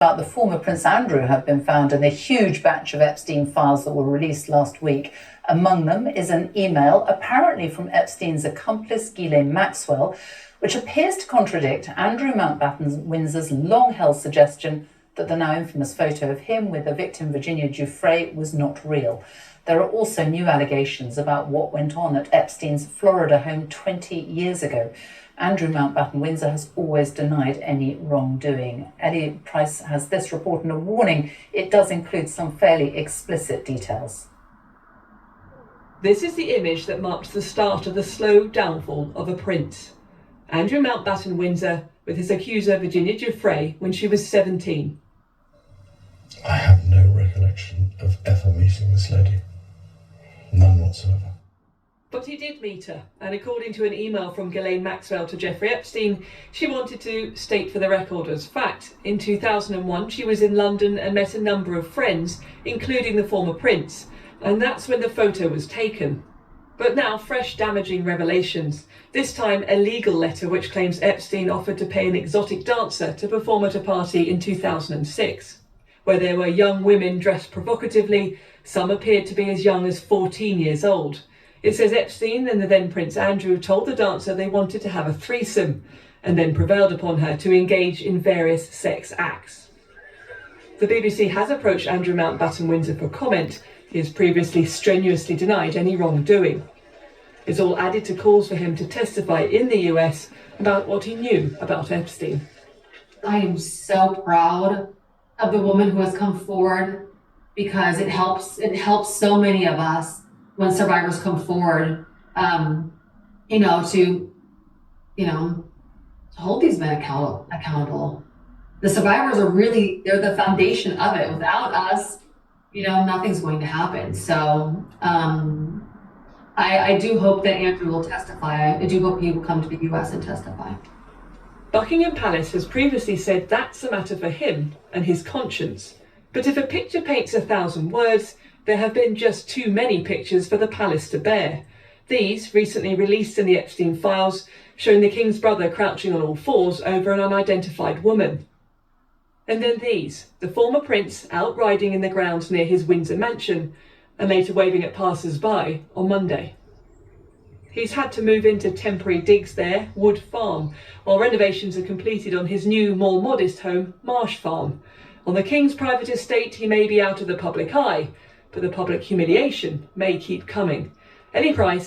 About the former Prince Andrew have been found in a huge batch of Epstein files that were released last week. Among them is an email, apparently from Epstein's accomplice Ghislaine Maxwell, which appears to contradict Andrew Mountbatten-Windsor's long-held suggestion that the now infamous photo of him with the victim Virginia Giuffre was not real. There are also new allegations about what went on at Epstein's Florida home 20 years ago. Andrew Mountbatten-Windsor has always denied any wrongdoing. Elliot Price has this report and a warning. It does include some fairly explicit details. This is the image that marks the start of the slow downfall of a prince. Andrew Mountbatten-Windsor with his accuser Virginia Giuffre when she was 17. I have no recollection of ever meeting this lady. None whatsoever. But he did meet her, and according to an email from Ghislaine Maxwell to Jeffrey Epstein, she wanted to state for the record as fact, in 2001 she was in London and met a number of friends, including the former prince, and that's when the photo was taken. But now fresh damaging revelations, this time a legal letter which claims Epstein offered to pay an exotic dancer to perform at a party in 2006, where there were young women dressed provocatively. Some appeared to be as young as 14 years old. It says Epstein and the then Prince Andrew told the dancer they wanted to have a threesome and then prevailed upon her to engage in various sex acts. The BBC has approached Andrew Mountbatten-Windsor for comment. He has previously strenuously denied any wrongdoing. It's all added to calls for him to testify in the US about what he knew about Epstein. I am so proud of the woman who has come forward because it helps so many of us when survivors come forward, to hold these men accountable. The survivors they're the foundation of it. Without us, nothing's going to happen. So I do hope that Andrew will testify. I do hope he will come to the US and testify. Buckingham Palace has previously said that's a matter for him and his conscience. But if a picture paints 1,000 words, there have been just too many pictures for the palace to bear. These, recently released in the Epstein files, showing the king's brother crouching on all fours over an unidentified woman. And then these, the former prince out riding in the grounds near his Windsor mansion, and later waving at passers-by on Monday. He's had to move into temporary digs there, Wood Farm, while renovations are completed on his new, more modest home, Marsh Farm. On the king's private estate, he may be out of the public eye, but the public humiliation may keep coming. Ellie Price,